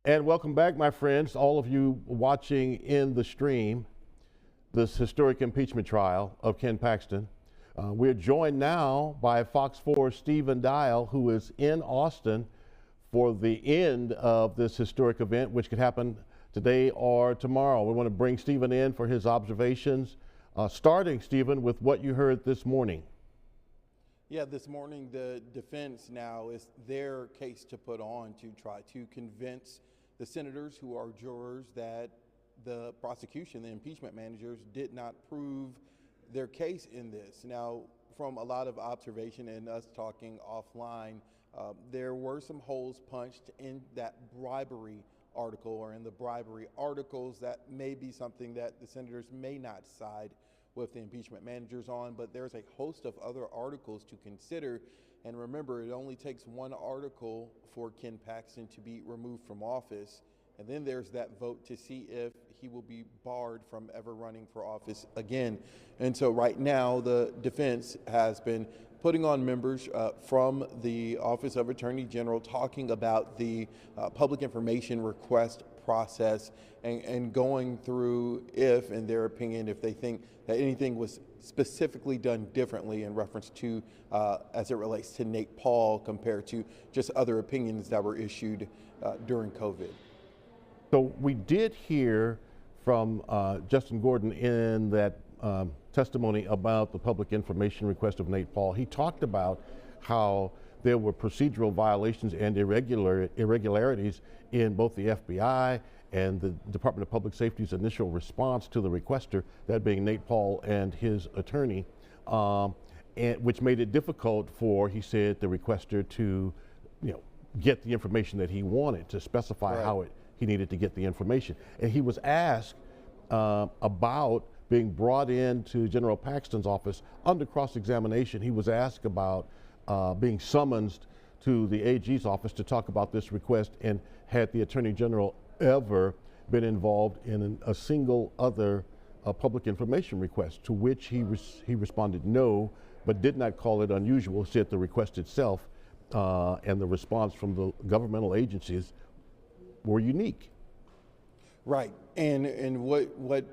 And welcome back, my friends, all of you watching in the stream, this historic impeachment trial of Ken Paxton. We're joined now by Fox 4's Stephen Dial, who is in Austin for the end of this historic event, which could happen today or tomorrow. We want to bring Stephen in for his observations, starting, Stephen, with what you heard this morning. Yeah, this morning the defense now is their case to put on to try to convince the senators who are jurors that the prosecution, the impeachment managers, did not prove their case in this. Now, from a lot of observation and us talking offline, there were some holes punched in that bribery article or in the bribery articles. That may be something that the senators may not side with the impeachment managers on, but there's a host of other articles to consider. And remember, it only takes one article for Ken Paxton to be removed from office. And then there's that vote to see if he will be barred from ever running for office again. And so right now, the defense has been putting on members from the Office of Attorney General, talking about the public information request process and going through if, in their opinion, if they think that anything was specifically done differently in reference to as it relates to Nate Paul compared to just other opinions that were issued during COVID. So we did hear from Justin Gordon in that testimony about the public information request of Nate Paul. He talked about how there were procedural violations and irregularities in both the FBI and the Department of Public Safety's initial response to the requester, that being Nate Paul and his attorney, which made it difficult for, he said, the requester to, get the information that he wanted, to specify Right. how he needed to get the information. And he was asked about being brought into General Paxton's office under cross-examination. He was asked about being summoned to the AG's office to talk about this request, and had the Attorney General ever been involved in a single other public information request, to which he responded no, but did not call it unusual, said the request itself and the response from the governmental agencies were unique. Right, and what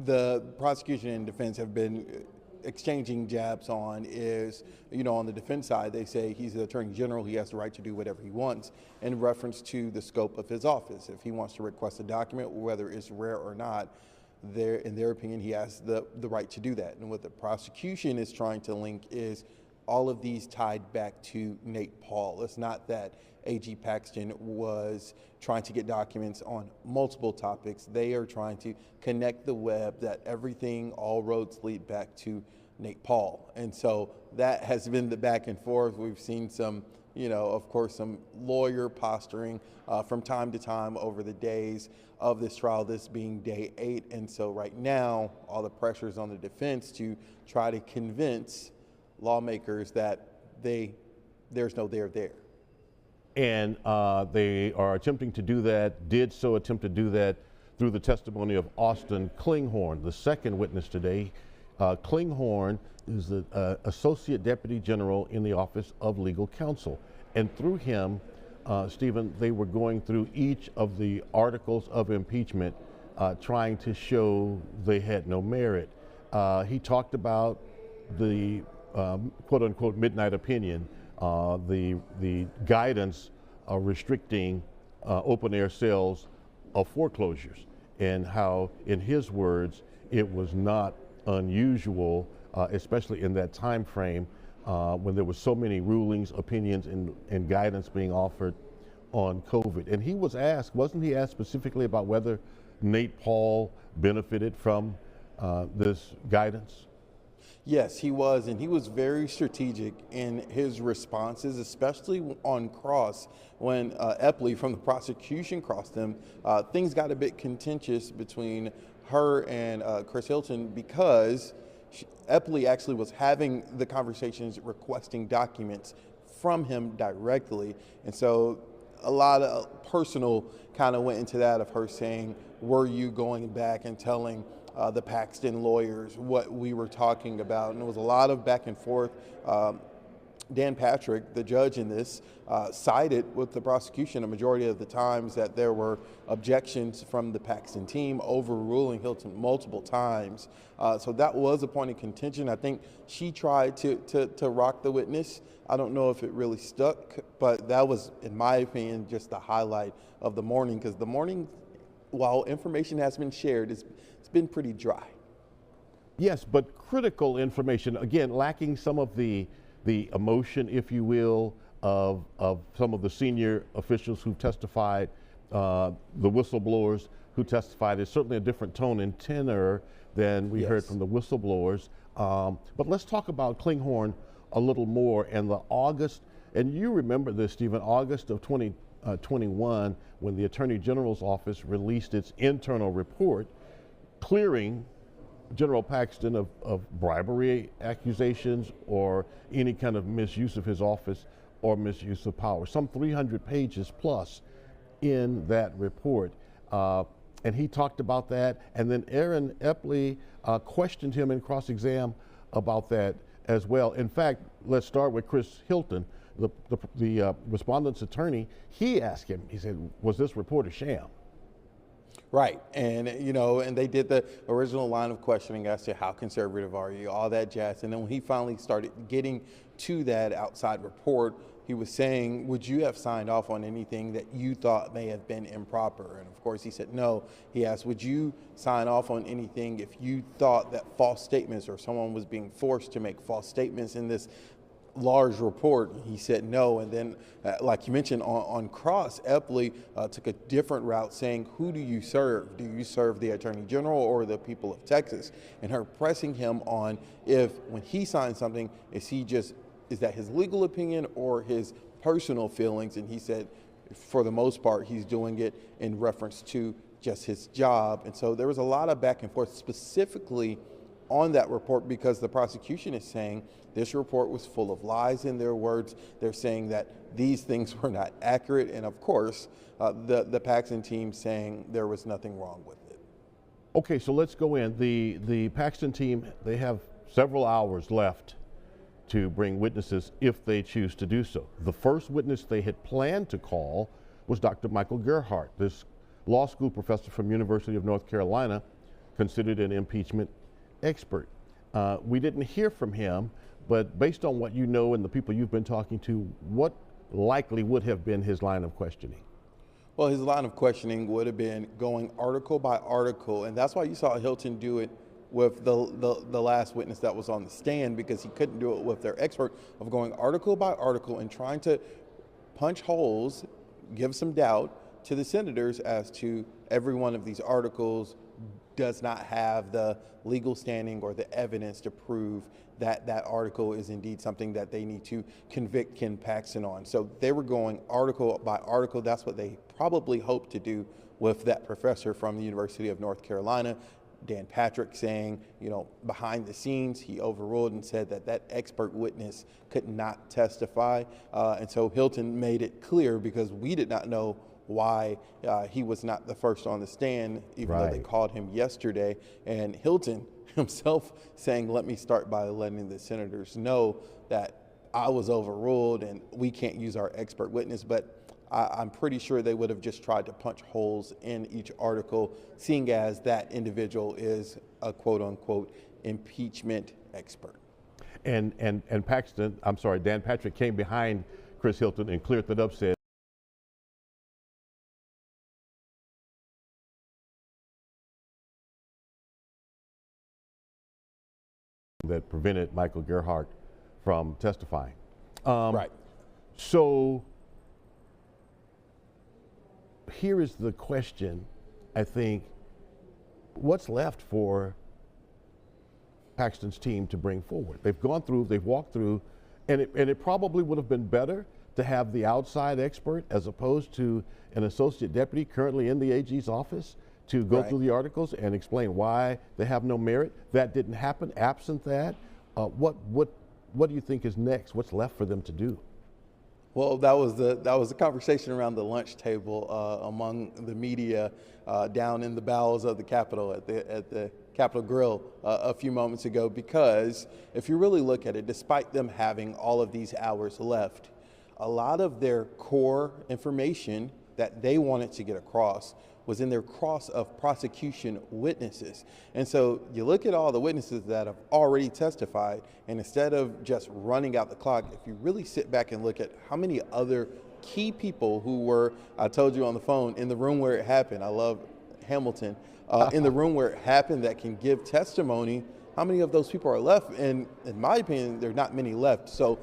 the prosecution and defense have been exchanging jabs on is, on the defense side, they say he's the Attorney General, he has the right to do whatever he wants in reference to the scope of his office. If he wants to request a document, whether it's rare or not, in their opinion, he has the right to do that. And what the prosecution is trying to link is all of these tied back to Nate Paul. It's not that AG Paxton was trying to get documents on multiple topics. They are trying to connect the web, that everything, all roads lead back to Nate Paul. And so that has been the back and forth. We've seen some, of course, some lawyer posturing from time to time over the days of this trial, this being day 8. And so right now, all the pressure is on the defense to try to convince lawmakers that there's no there there. And they are attempting to do that, attempt to do that through the testimony of Austin Klinghorn, the second witness today. Klinghorn is the Associate Deputy General in the Office of Legal Counsel. And through him, Stephen, they were going through each of the articles of impeachment, trying to show they had no merit. He talked about the quote unquote midnight opinion, the guidance restricting open air sales of foreclosures, and how, in his words, it was not unusual, especially in that time frame when there were so many rulings, opinions, and guidance being offered on COVID. And he was asked, wasn't he asked specifically about whether Nate Paul benefited from this guidance? Yes, he was, and he was very strategic in his responses, especially on cross. When Epley from the prosecution crossed him, things got a bit contentious between her and Chris Hilton, because Epley actually was having the conversations requesting documents from him directly. And so a lot of personal kind of went into that, of her saying, were you going back and telling the Paxton lawyers what we were talking about? And there was a lot of back and forth Dan Patrick, the judge in this, sided with the prosecution a majority of the times that there were objections from the Paxton team, overruling Hilton multiple times. So that was a point of contention. I think she tried to rock the witness. I don't know if it really stuck, but that was, in my opinion, just the highlight of the morning, because the morning, while information has been shared, it's been pretty dry. Yes, but critical information, again, lacking some of the emotion, if you will, of some of the senior officials who testified, the whistleblowers who testified. Is certainly a different tone and tenor than we heard from the whistleblowers. But let's talk about Klinghorn a little more, and the August, and you remember this, Stephen, August of 2021, when the Attorney General's office released its internal report clearing General Paxton of bribery accusations or any kind of misuse of his office or misuse of power. Some 300 pages plus in that report. And he talked about that. And then Aaron Epley questioned him in cross-exam about that as well. In fact, let's start with Chris Hilton, the respondent's attorney. He asked him, he said, was this report a sham? Right, and and they did the original line of questioning as to how conservative are you, all that jazz. And then when he finally started getting to that outside report, he was saying, would you have signed off on anything that you thought may have been improper? And of course he said no. He asked, would you sign off on anything if you thought that false statements or someone was being forced to make false statements in this large report? He said no. And then like you mentioned on cross, Epley took a different route, saying, who do you serve? Do you serve the Attorney General or the people of Texas? And her pressing him on if when he signs something, is that his legal opinion or his personal feelings? And he said for the most part he's doing it in reference to just his job. And so there was a lot of back and forth specifically on that report, because the prosecution is saying this report was full of lies. In their words, they're saying that these things were not accurate, and of course the Paxton team saying there was nothing wrong with it. Okay, so let's go in. The Paxton team, they have several hours left to bring witnesses if they choose to do so. The first witness they had planned to call was Dr. Michael Gerhardt, this law school professor from University of North Carolina, considered an impeachment expert. We didn't hear from him, but based on what you know and the people you've been talking to, what likely would have been his line of questioning? Well, his line of questioning would have been going article by article, and that's why you saw Hilton do it with the last witness that was on the stand, because he couldn't do it with their expert, of going article by article and trying to punch holes, give some doubt to the senators as to every one of these articles does not have the legal standing or the evidence to prove that that article is indeed something that they need to convict Ken Paxton on. So they were going article by article. That's what they probably hoped to do with that professor from the University of North Carolina. Dan Patrick saying, behind the scenes, he overruled and said that that expert witness could not testify. And so Hilton made it clear, because we did not know why he was not the first on the stand, even though they called him yesterday. And Hilton himself saying, let me start by letting the senators know that I was overruled and we can't use our expert witness. But I'm pretty sure they would have just tried to punch holes in each article, seeing as that individual is a quote unquote impeachment expert. And Paxton, I'm sorry, Dan Patrick came behind Chris Hilton and cleared that up, said that prevented Michael Gerhardt from testifying. Right. So here is the question, I think, what's left for Paxton's team to bring forward? They've gone through, they've walked through, and it probably would have been better to have the outside expert as opposed to an associate deputy currently in the AG's office to go through the articles and explain why they have no merit. That didn't happen. Absent that, what do you think is next? What's left for them to do? Well, that was the conversation around the lunch table among the media down in the bowels of the Capitol at the Capitol Grill a few moments ago, because if you really look at it, despite them having all of these hours left, a lot of their core information that they wanted to get across was in their cross of prosecution witnesses. And so you look at all the witnesses that have already testified, and instead of just running out the clock, if you really sit back and look at how many other key people who were, I told you on the phone, in the room where it happened, I love Hamilton, in the room where it happened that can give testimony, how many of those people are left? And in my opinion, there are not many left. So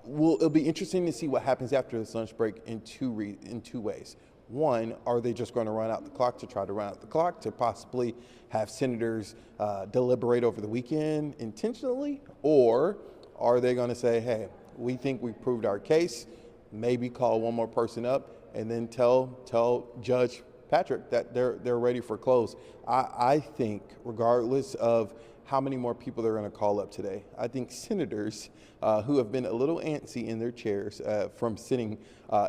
it'll be interesting to see what happens after this lunch break in two ways. One, are they just going to run out the clock to try to run out the clock to possibly have senators deliberate over the weekend intentionally? Or are they going to say, hey, we think we proved our case, maybe call one more person up and then tell Judge Patrick that they're ready for close? I think regardless of how many more people they're going to call up today, I think senators who have been a little antsy in their chairs from sitting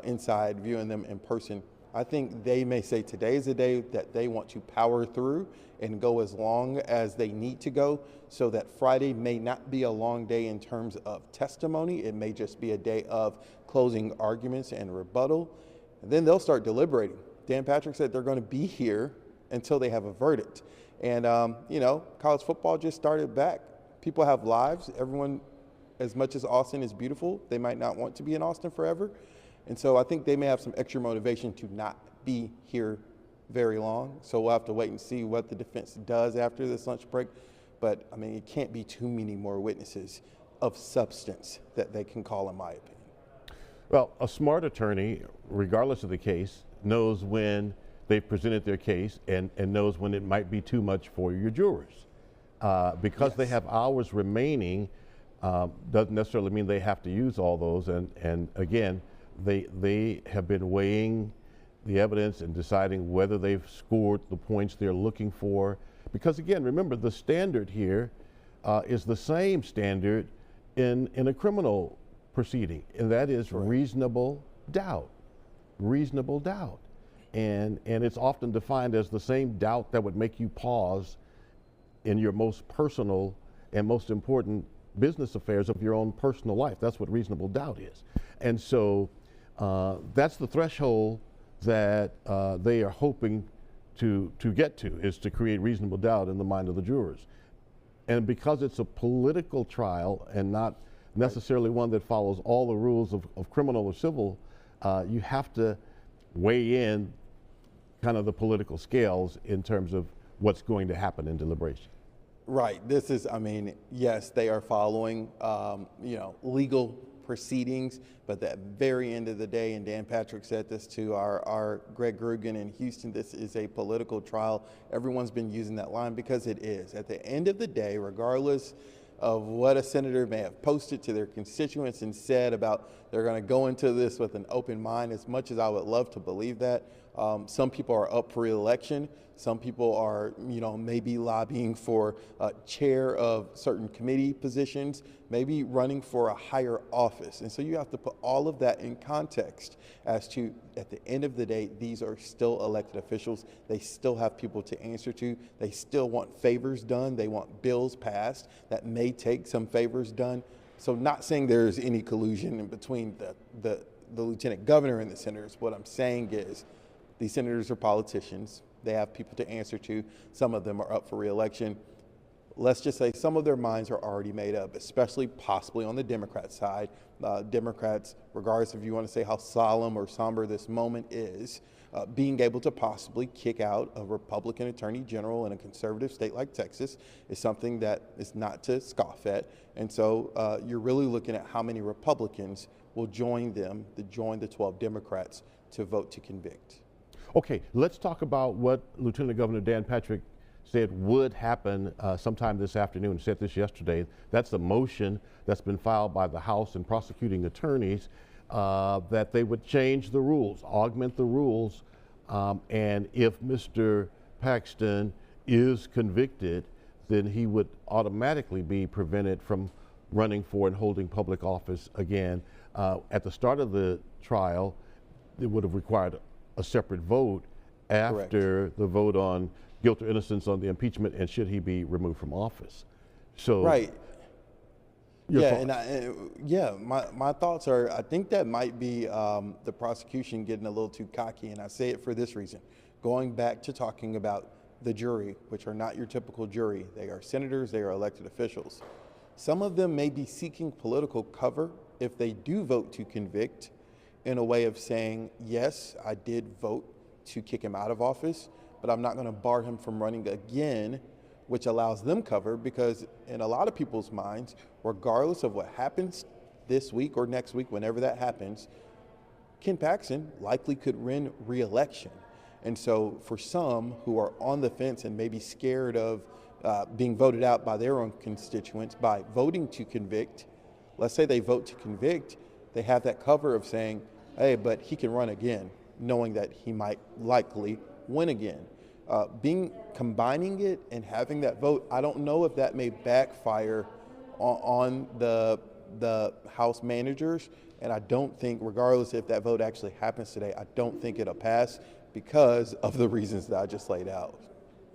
inside, viewing them in person, I think they may say today is a day that they want to power through and go as long as they need to go, so that Friday may not be a long day in terms of testimony. It may just be a day of closing arguments and rebuttal. And then they'll start deliberating. Dan Patrick said they're going to be here until they have a verdict. And, college football just started back. People have lives. Everyone, as much as Austin is beautiful, they might not want to be in Austin forever. And so I think they may have some extra motivation to not be here very long. So we'll have to wait and see what the defense does after this lunch break. But, I mean, it can't be too many more witnesses of substance that they can call, in my opinion. Well, a smart attorney, regardless of the case, knows when they've presented their case and knows when it might be too much for your jurors. Because they have hours remaining, doesn't necessarily mean they have to use all those. And again, they have been weighing the evidence and deciding whether they've scored the points they're looking for. Because again, remember, the standard here is the same standard in a criminal proceeding, and that is reasonable doubt. Reasonable doubt. And it's often defined as the same doubt that would make you pause in your most personal and most important business affairs of your own personal life. That's what reasonable doubt is. And so that's the threshold that they are hoping to get to, is to create reasonable doubt in the mind of the jurors. And because it's a political trial and not necessarily one that follows all the rules of criminal or civil, you have to weigh in kind of the political scales in terms of what's going to happen in deliberation. Right. This is, yes, they are following, legal proceedings, but at the very end of the day, and Dan Patrick said this to our Greg Grugan in Houston, this is a political trial. Everyone's been using that line because it is. At the end of the day, regardless of what a senator may have posted to their constituents and said about they're going to go into this with an open mind, as much as I would love to believe that, some people are up for re-election. Some people are, maybe lobbying for chair of certain committee positions, maybe running for a higher office. And so you have to put all of that in context as to, at the end of the day, these are still elected officials. They still have people to answer to. They still want favors done. They want bills passed that may take some favors done. So not saying there's any collusion in between the lieutenant governor and the senators. What I'm saying is these senators are politicians. They have people to answer to. Some of them are up for re-election. Let's just say some of their minds are already made up, especially possibly on the Democrat side. Democrats, regardless if you want to say how solemn or somber this moment is, being able to possibly kick out a Republican attorney general in a conservative state like Texas is something that is not to scoff at. And so you're really looking at how many Republicans will join the 12 Democrats to vote to convict. Okay, let's talk about what Lieutenant Governor Dan Patrick said would happen sometime this afternoon. He said this yesterday. That's the motion that's been filed by the House and prosecuting attorneys that they would change the rules, augment the rules, and if Mr. Paxton is convicted, then he would automatically be prevented from running for and holding public office again. At the start of the trial, it would have required a separate vote after the vote on guilt or innocence on the impeachment, and should he be removed from office? So, right. your Yeah, thoughts? my thoughts are, I think that might be the prosecution getting a little too cocky, and I say it for this reason. Going back to talking about the jury, which are not your typical jury. They are senators, they are elected officials. Some of them may be seeking political cover if they do vote to convict, in a way of saying, yes, I did vote to kick him out of office, but I'm not going to bar him from running again, which allows them cover, because in a lot of people's minds, regardless of what happens this week or next week, whenever that happens, Ken Paxton likely could win re-election. And so for some who are on the fence and maybe scared of being voted out by their own constituents by voting to convict, let's say they vote to convict, they have that cover of saying, hey, but he can run again, knowing that he might likely win again. Combining it and having that vote, I don't know if that may backfire on the House managers, and I don't think, regardless if that vote actually happens today, I don't think it'll pass because of the reasons that I just laid out.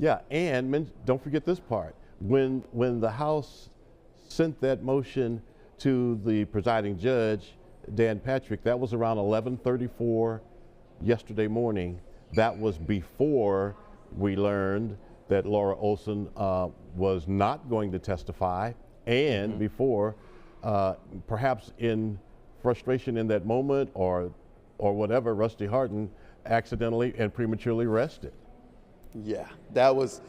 Yeah, and don't forget this part. When the House sent that motion to the presiding judge, Dan Patrick, that was around 11:34 yesterday morning. That was before we learned that Laura Olson was not going to testify, and before, perhaps in frustration in that moment or whatever, Rusty Harden accidentally and prematurely rested. Yeah, that was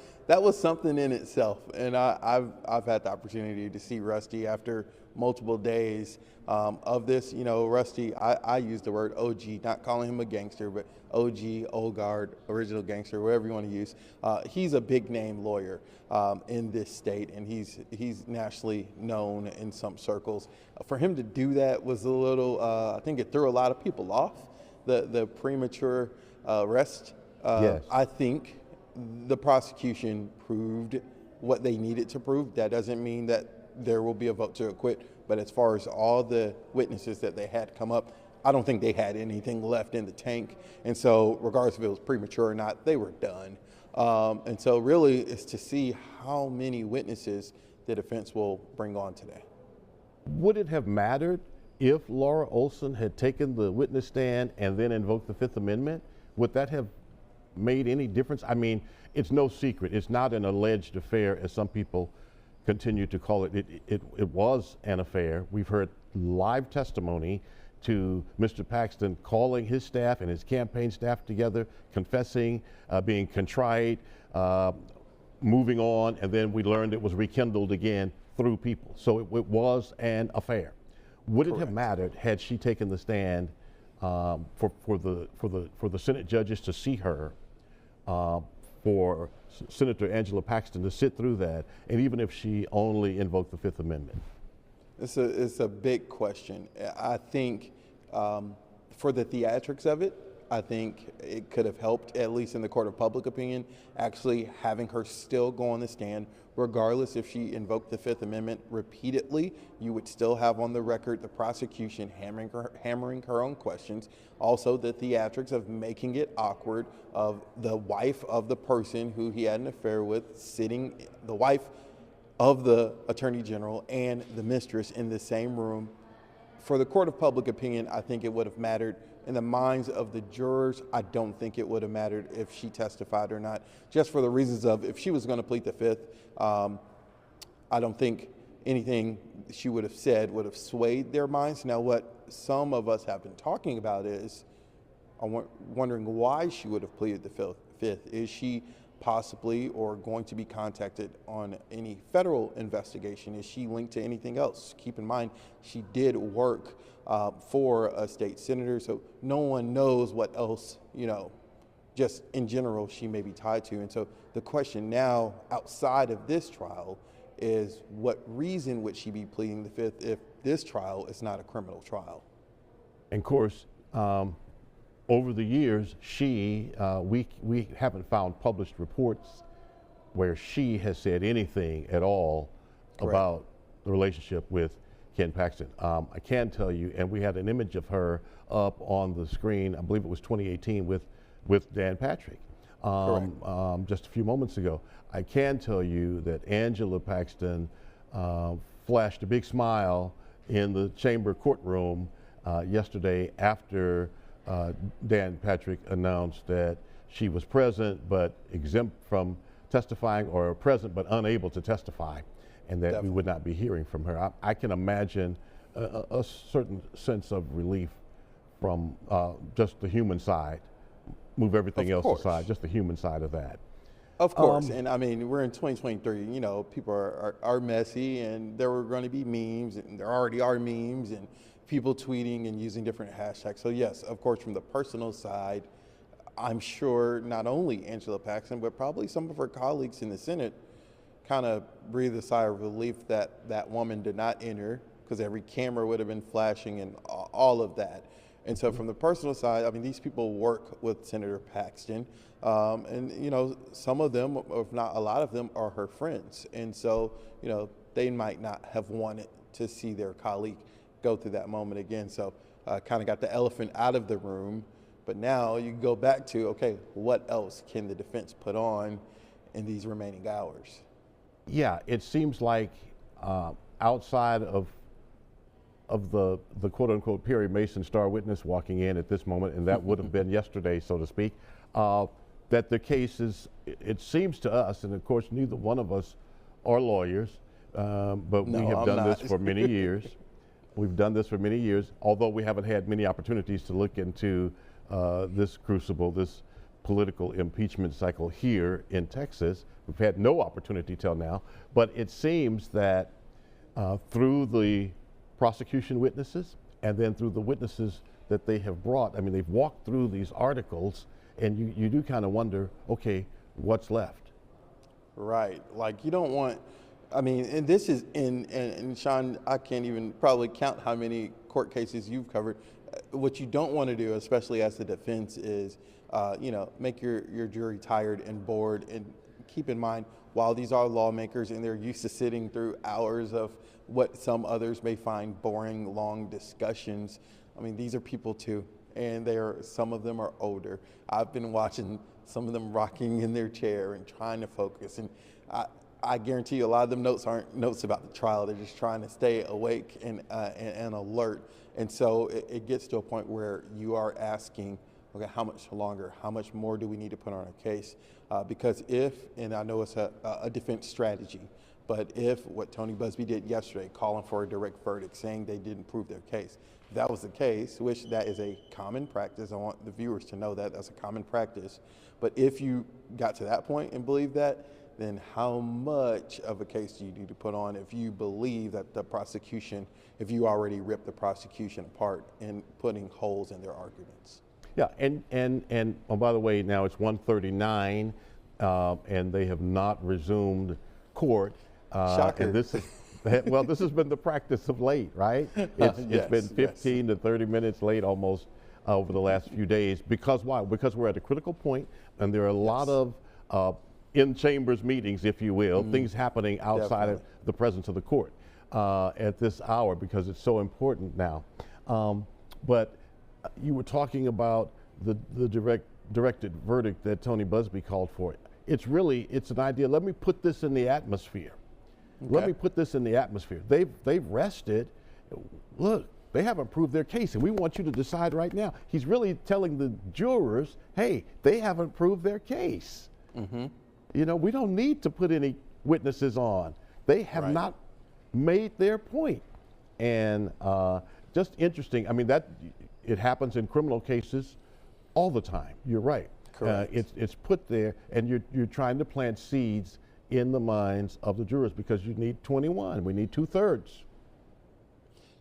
something in itself, and I've had the opportunity to see Rusty after multiple days of this. You know, Rusty, I use the word OG, not calling him a gangster, but OG, old guard, original gangster, whatever you want to use. He's a big name lawyer in this state, and he's nationally known in some circles. For him to do that was a little, I think it threw a lot of people off, the premature arrest. Yes. I think the prosecution proved what they needed to prove. That doesn't mean that there will be a vote to acquit, but as far as all the witnesses that they had come up, I don't think they had anything left in the tank. And so regardless if it was premature or not, they were done. And so really it's to see how many witnesses the defense will bring on today. Would it have mattered if Laura Olson had taken the witness stand and then invoked the Fifth Amendment? Would that have made any difference? I mean, it's no secret. It's not an alleged affair, as some people continue to call it. It was an affair. We've heard live testimony to Mr. Paxton calling his staff and his campaign staff together, confessing, being contrite, moving on, and then we learned it was rekindled again through people. So it was an affair. Would it have mattered had she taken the stand for the Senate judges to see her, for Senator Angela Paxton to sit through that, and even if she only invoked the Fifth Amendment? It's a big question. I think for the theatrics of it, I think it could have helped, at least in the court of public opinion, actually having her still go on the stand. Regardless if she invoked the Fifth Amendment repeatedly, you would still have on the record the prosecution hammering her own questions. Also the theatrics of making it awkward, of the wife of the person who he had an affair with sitting, the wife of the Attorney General and the mistress in the same room. For the court of public opinion, I think it would have mattered. In the minds of the jurors, I don't think it would have mattered if she testified or not, just for the reasons of if she was going to plead the Fifth, I don't think anything she would have said would have swayed their minds. Now, what some of us have been talking about is wondering why she would have pleaded the Fifth. Is she possibly or going to be contacted on any federal investigation? Is she linked to anything else? Keep in mind, she did work for a state senator, so no one knows what else, just in general, she may be tied to. And so the question now, outside of this trial, is what reason would she be pleading the Fifth if this trial is not a criminal trial? And of course, over the years, we haven't found published reports where she has said anything at all about the relationship with Ken Paxton. I can tell you, and we had an image of her up on the screen, I believe it was 2018 with Dan Patrick. just a few moments ago. I can tell you that Angela Paxton flashed a big smile in the chamber courtroom yesterday after Dan Patrick announced that she was present but exempt from testifying, or present but unable to testify, and that we would not be hearing from her. I can imagine a certain sense of relief from just the human side. Move everything else aside, just the human side of that. Of course, and I mean, we're in 2023, you know, people are messy, and there were going to be memes, and there already are memes, and people tweeting and using different hashtags. So yes, of course, from the personal side, I'm sure not only Angela Paxton, but probably some of her colleagues in the Senate kind of breathed a sigh of relief that that woman did not enter, because every camera would have been flashing and all of that. And so from the personal side, I mean, these people work with Senator Paxton, and, you know, some of them, if not a lot of them, are her friends. And so, you know, they might not have wanted to see their colleague go through that moment again. So kind of got the elephant out of the room. But now you go back to, okay, what else can the defense put on in these remaining hours? Yeah, it seems like outside of the quote unquote Perry Mason star witness walking in at this moment, and that would have been yesterday, so to speak, that the case is, it seems to us, and of course neither one of us are lawyers, but we have done this for many years. We've done this for many years, although we haven't had many opportunities to look into this crucible, this political impeachment cycle here in Texas. We've had no opportunity till now, but it seems that through the prosecution witnesses and then through the witnesses that they have brought, I mean, they've walked through these articles, and you do kind of wonder, okay, what's left? Right, like you don't want, I mean, and this is and Shaun, I can't even probably count how many court cases you've covered. What you don't want to do, especially as the defense, is, you know, make your jury tired and bored. And keep in mind, while these are lawmakers and they're used to sitting through hours of what some others may find boring, long discussions, I mean, these are people too, and some of them are older. I've been watching some of them rocking in their chair and trying to focus, and I guarantee you a lot of them notes aren't notes about the trial. They're just trying to stay awake and alert. And so it gets to a point where you are asking, okay, how much longer? How much more do we need to put on a case? Because if, and I know it's a defense strategy, but if what Tony Buzbee did yesterday, calling for a direct verdict, saying they didn't prove their case, if that was the case, which that is a common practice, I want the viewers to know that that's a common practice. But if you got to that point and believe that, then how much of a case do you need to put on if you believe that the prosecution, if you already ripped the prosecution apart and putting holes in their arguments? Yeah, and oh, by the way, now it's 1:39, and they have not resumed court. Shocker. And this is, well, this has been the practice of late, right? It's been 15 to 30 minutes late almost over the last few days. Because why? Because we're at a critical point, and there are a lot of in-chambers meetings, if you will, things happening outside of the presence of the court at this hour, because it's so important now. But you were talking about the directed verdict that Tony Buzbee called for. It's an idea. Let me put this in the atmosphere. Okay. Let me put this in the atmosphere. They've rested. Look, they haven't proved their case, and we want you to decide right now. He's really telling the jurors, hey, they haven't proved their case. You know, we don't need to put any witnesses on. They have not made their point. And just interesting. I mean, it happens in criminal cases all the time. You're right. Correct. It's put there, and you're trying to plant seeds in the minds of the jurors, because you need 21. We need 2/3.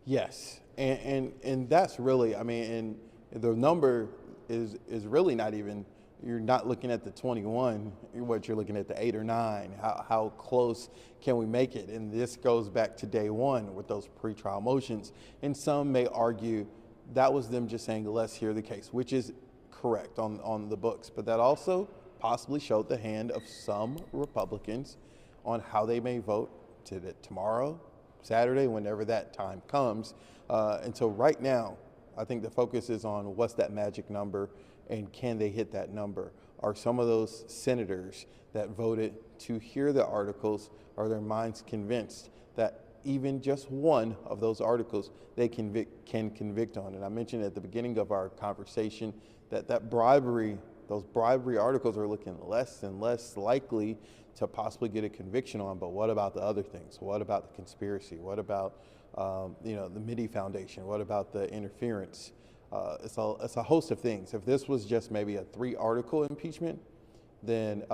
Yes, and that's really, I mean, and the number is really not even, you're not looking at the 21, what you're looking at the 8 or 9. How close can we make it? And this goes back to day one with those pretrial motions. And some may argue that was them just saying, let's hear the case, which is correct on the books. But that also possibly showed the hand of some Republicans on how they may vote tomorrow, Saturday, whenever that time comes. And so right now, I think the focus is on what's that magic number, And can they hit that number? Are some of those senators that voted to hear the articles, are their minds convinced that even just one of those articles they can convict on? And I mentioned at the beginning of our conversation that those bribery articles are looking less and less likely to possibly get a conviction on. But what about the other things? What about the conspiracy? What about the Midi Foundation? What about the interference? It's a host of things. If this was just maybe a 3-article impeachment, then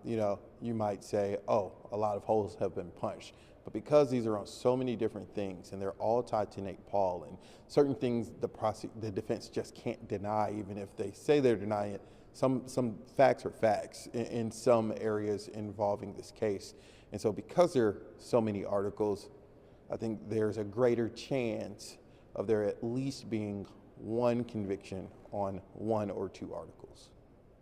you might say, oh, a lot of holes have been punched. But because these are on so many different things and they're all tied to Nate Paul, and certain things the defense just can't deny, even if they say they're denying it. Some facts are facts in some areas involving this case. And so because there are so many articles, I think there's a greater chance of there at least being one conviction on 1 or 2 articles.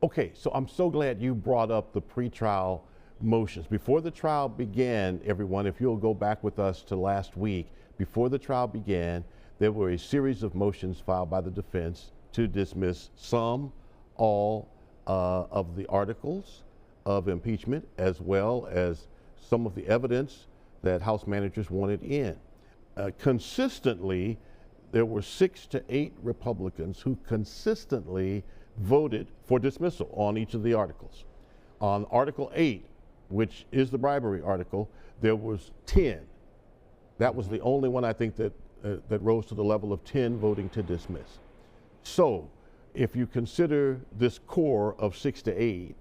Okay, so I'm so glad you brought up the pretrial motions. Before the trial began, everyone, if you'll go back with us to last week, before the trial began, there were a series of motions filed by the defense to dismiss some, all of the articles of impeachment, as well as some of the evidence that House managers wanted in. Consistently, there were 6 to 8 Republicans who consistently voted for dismissal on each of the articles. On Article 8, which is the bribery article, there was 10. That was the only one, I think, that rose to the level of 10 voting to dismiss. So if you consider this core of 6 to 8,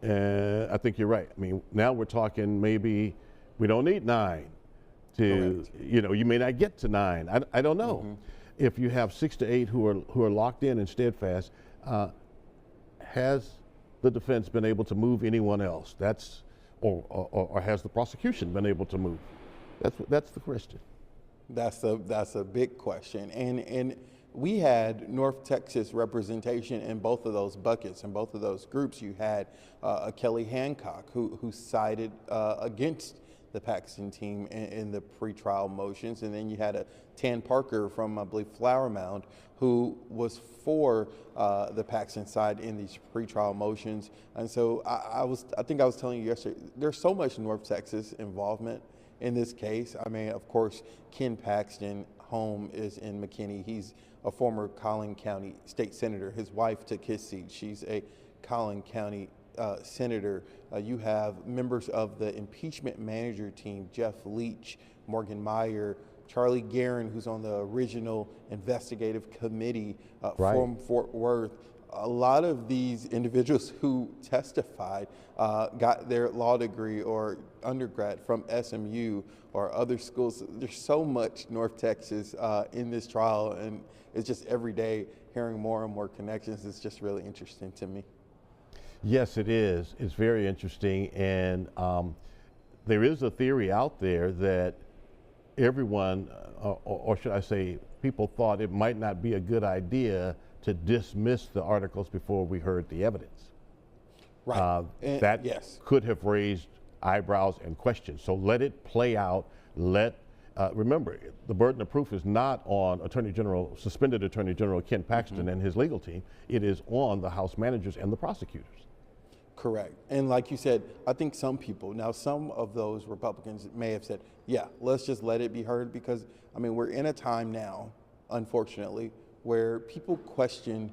I think you're right. I mean, now we're talking maybe we don't need 9 to, correct. You may not get to 9. I don't know. Mm-hmm. If you have 6 to 8 who are locked in and steadfast, has the defense been able to move anyone else? Or has the prosecution been able to move? That's the question. That's a big question. And we had North Texas representation in both of those buckets. In both of those groups, you had Kelly Hancock, who sided against the Paxton team in the pretrial motions. And then you had a Tan Parker from, I believe, Flower Mound, who was for the Paxton side in these pretrial motions. And so I think I was telling you yesterday, there's so much North Texas involvement in this case. I mean, of course, Ken Paxton home is in McKinney. He's a former Collin County state senator. His wife took his seat. She's a Collin County senator. You have members of the impeachment manager team, Jeff Leach, Morgan Meyer, Charlie Guerin, who's on the original investigative committee from Fort Worth. A lot of these individuals who testified got their law degree or undergrad from SMU or other schools. There's so much North Texas in this trial, and it's just every day hearing more and more connections. It's just really interesting to me. Yes, it is. It's very interesting, and there is a theory out there that everyone, or should I say, people thought it might not be a good idea to dismiss the articles before we heard the evidence. Right. That yes. could have raised eyebrows and questions. So let it play out. Remember, the burden of proof is not on suspended Attorney General Ken Paxton and his legal team. It is on the House managers and the prosecutors. Correct. And like you said, I think some of those Republicans may have said, yeah, let's just let it be heard, because, I mean, we're in a time now, unfortunately, where people question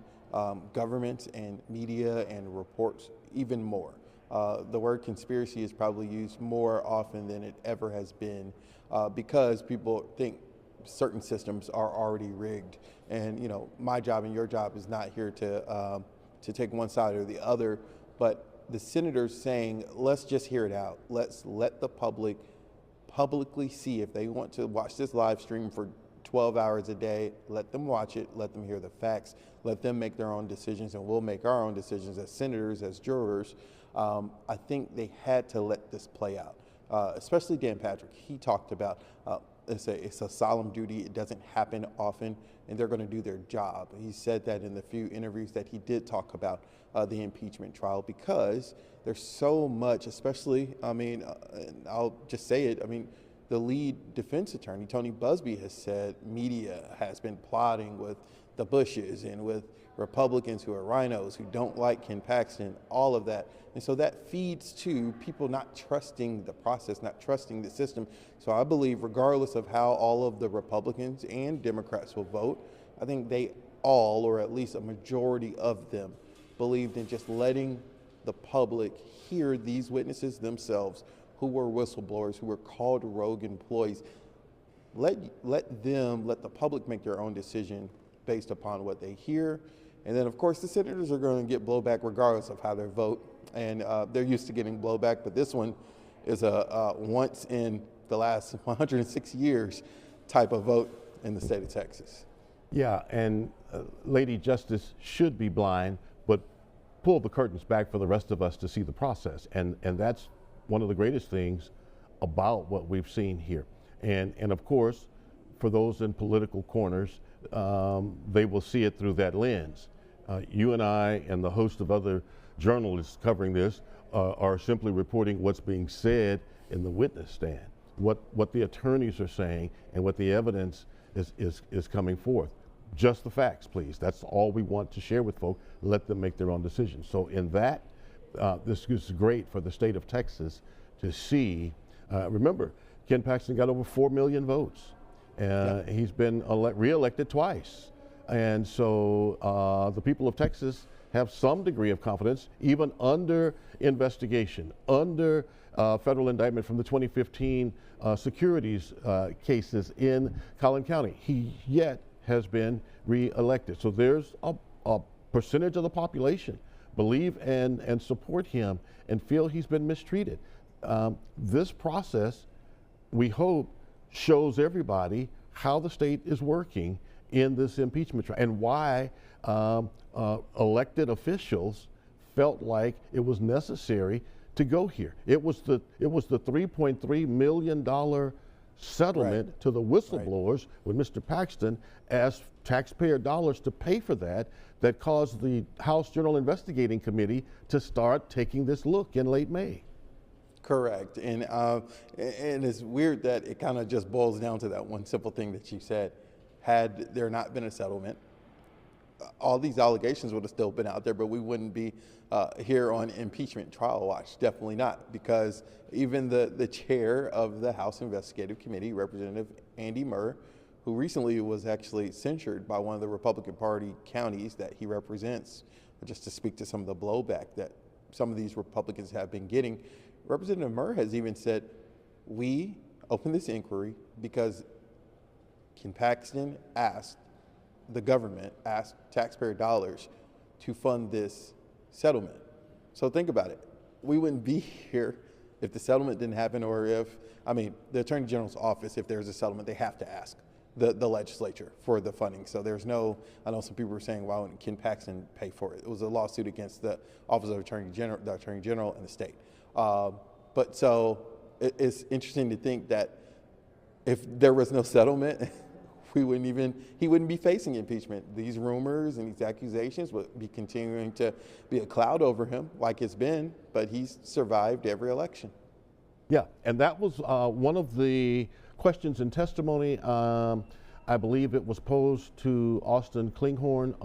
governments and media and reports even more. The word conspiracy is probably used more often than it ever has been because people think certain systems are already rigged. And, my job and your job is not here to take one side or the other, but the senators saying, let's just hear it out. Let's let the public publicly see. If they want to watch this live stream for 12 hours a day, let them watch it, let them hear the facts, let them make their own decisions, and we'll make our own decisions as senators, as jurors. I think they had to let this play out, especially Dan Patrick. He talked about it's a solemn duty. It doesn't happen often, and they're going to do their job. He said that in the few interviews that he did talk about the impeachment trial, because there's so much, especially, I'll just say it, the lead defense attorney, Tony Busby, has said media has been plotting with the Bushes and with Republicans who are rhinos, who don't like Ken Paxton, all of that. And so that feeds to people not trusting the process, not trusting the system. So I believe regardless of how all of the Republicans and Democrats will vote, I think they all, or at least a majority of them, believed in just letting the public hear these witnesses themselves who were whistleblowers, who were called rogue employees. Let the public make their own decision based upon what they hear. And then, of course, the senators are going to get blowback regardless of how they vote. And they're used to getting blowback, but this one is a once in the last 106 years type of vote in the state of Texas. Yeah, and Lady Justice should be blind, but pull the curtains back for the rest of us to see the process. And that's one of the greatest things about what we've seen here. And of course, for those in political corners, they will see it through that lens. You and I and the host of other journalists covering this are simply reporting what's being said in the witness stand, what the attorneys are saying and what the evidence is coming forth. Just the facts, please. That's all we want to share with folks. Let them make their own decisions. So in that, this is great for the state of Texas to see. Remember, Ken Paxton got over 4 million votes. He's been re-elected twice. And so the people of Texas have some degree of confidence, even under investigation, under federal indictment from the 2015 securities cases in Collin County. He yet has been re-elected. So there's a percentage of the population believe and support him and feel he's been mistreated. This process, we hope, shows everybody how the state is working in this impeachment trial and why elected officials felt like it was necessary to go here. It was the $3.3 million settlement to the whistleblowers when Mr. Paxton asked taxpayer dollars to pay for that caused the House General Investigating Committee to start taking this look in late May. Correct. And it's weird that it kind of just boils down to that one simple thing that you said. Had there not been a settlement, all these allegations would have still been out there, but we wouldn't be here on impeachment trial watch. Definitely not, because even the chair of the House Investigative Committee, Representative Andy Murr, who recently was actually censured by one of the Republican Party counties that he represents, just to speak to some of the blowback that some of these Republicans have been getting. Representative Murr has even said, we opened this inquiry because Ken Paxton asked the government, asked taxpayer dollars to fund this settlement. So think about it. We wouldn't be here if the settlement didn't happen, or if, the Attorney General's office, if there's a settlement, they have to ask the legislature for the funding. So there's no, I know some people were saying, why wouldn't Ken Paxton pay for it? It was a lawsuit against the Office of the Attorney General and the state. But so it's interesting to think that if there was no settlement, he wouldn't be facing impeachment. These rumors and these accusations would be continuing to be a cloud over him like it's been, but he's survived every election. Yeah, and that was one of the questions in testimony. I believe it was posed to Austin Klinghorn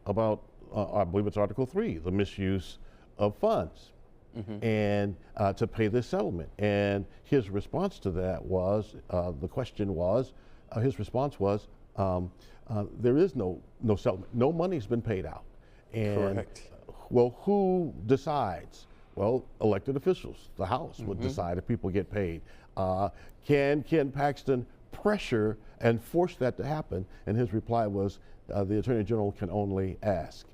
about, I believe it's Article 3, the misuse of funds. Mm-hmm. And to pay this settlement. And his response to that was, his response was, there is no settlement. No money's been paid out. And, correct. Well, who decides? Well, elected officials, the House would decide if people get paid. Can Ken Paxton pressure and force that to happen? And his reply was, the Attorney General can only ask.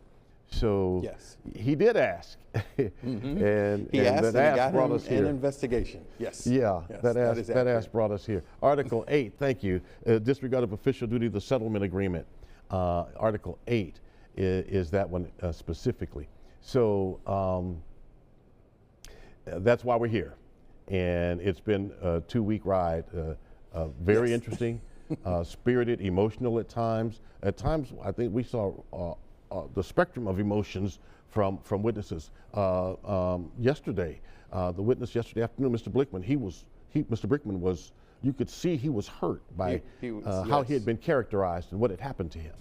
So yes, he did ask, and he asked, that ask got brought us here. An investigation. Yes. Yeah, yes, that ask brought us here. Article 8, thank you. Disregard of official duty, the settlement agreement. Article 8 is that one specifically. So that's why we're here, and it's been a 2-week ride. Very interesting, spirited, emotional at times. At times, I think we saw. The spectrum of emotions from witnesses. Yesterday, the witness yesterday afternoon, Mr. Blickman, Mr. Brickman was, you could see he was hurt by how he had been characterized and what had happened to him.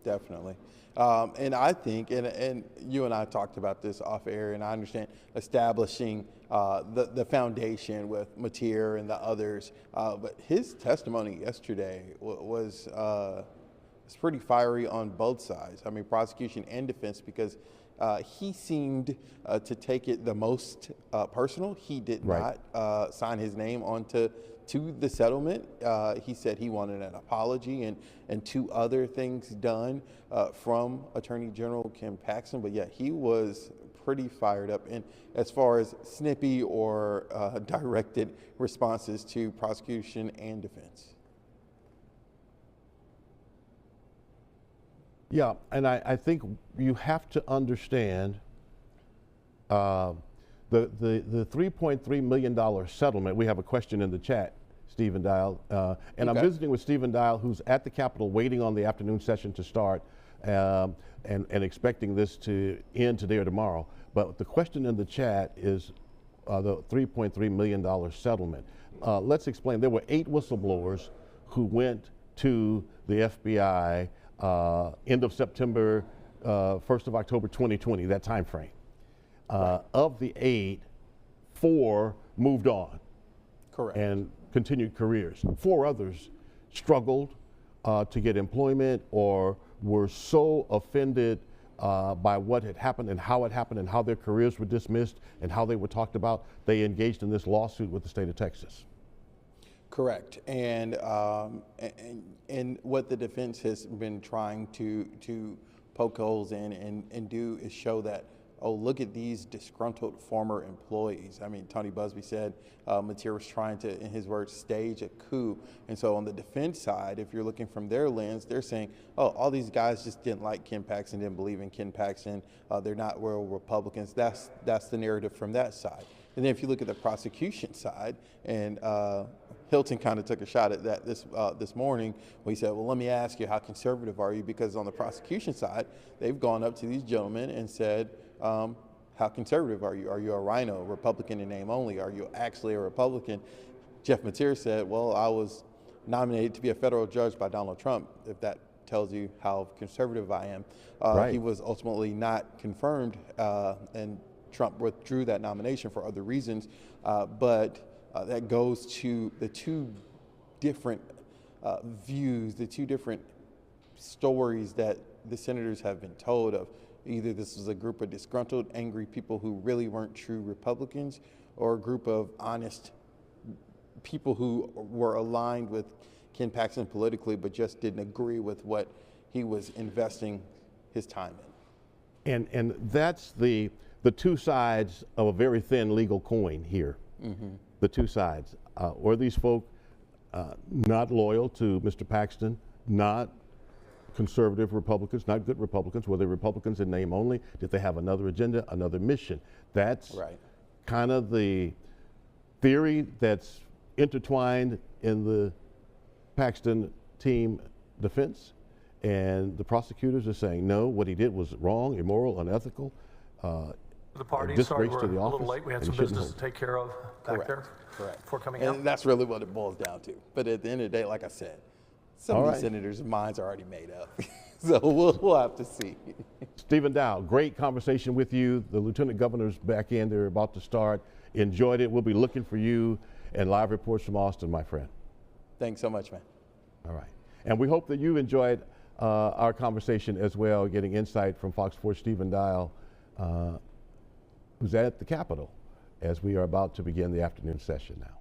Definitely. And I think, and you and I talked about this off air, and I understand establishing the foundation with Mateer and the others, but his testimony yesterday was pretty fiery on both sides. I mean, prosecution and defense, because he seemed to take it the most personal. He did Right. not sign his name onto the settlement. He said he wanted an apology and two other things done from Attorney General Ken-Paxton. But yeah, he was pretty fired up. And as far as snippy or directed responses to prosecution and defense. Yeah, and I think you have to understand the $3.3 million settlement. We have a question in the chat, Stephen Dial, and I'm visiting with Stephen Dial, who's at the Capitol waiting on the afternoon session to start and expecting this to end today or tomorrow. But the question in the chat is the $3.3 million settlement. Let's explain. There were 8 whistleblowers who went to the FBI end of September, 1st of October 2020, that time frame. Right. Of the 8, 4 moved on. Correct. And continued careers. 4 others struggled to get employment or were so offended by what had happened and how their careers were dismissed and how they were talked about, they engaged in this lawsuit with the state of Texas. Correct, and what the defense has been trying to poke holes in and do is show that, oh, look at these disgruntled former employees. I mean, Tony Busby said Mateer was trying to, in his words, stage a coup. And so on the defense side, if you're looking from their lens, they're saying, oh, all these guys just didn't like Ken-Paxton, didn't believe in Ken-Paxton. They're not real Republicans. That's the narrative from that side. And then if you look at the prosecution side, and Hilton kind of took a shot at that this morning when he said, well, let me ask you, how conservative are you? Because on the prosecution side, they've gone up to these gentlemen and said, how conservative are you? Are you a rhino, Republican in name only? Are you actually a Republican? Jeff Mateer said, well, I was nominated to be a federal judge by Donald Trump, if that tells you how conservative I am. Right. He was ultimately not confirmed, and Trump withdrew that nomination for other reasons, but that goes to the two different views, the two different stories that the senators have been told of. Either this was a group of disgruntled, angry people who really weren't true Republicans, or a group of honest people who were aligned with Ken-Paxton politically but just didn't agree with what he was investing his time in. And that's the two sides of a very thin legal coin here. Mm-hmm. The two sides. Were these folk not loyal to Mr. Paxton, not conservative Republicans, not good Republicans? Were they Republicans in name only? Did they have another agenda, another mission? That's right. Kind of the theory that's intertwined in the Paxton team defense. And the prosecutors are saying, no, what he did was wrong, immoral, unethical. The party, sorry, we're a little late. We had some business to take care of back there before coming out. And that's really what it boils down to. But at the end of the day, like I said, some of these senators' minds are already made up. So we'll have to see. Stephen Dow, great conversation with you. The Lieutenant Governor's back in. They're about to start. Enjoyed it. We'll be looking for you and live reports from Austin, my friend. Thanks so much, man. All right. And we hope that you enjoyed our conversation as well, getting insight from Fox 4 Stephen Dial, who's at the Capitol as we are about to begin the afternoon session now.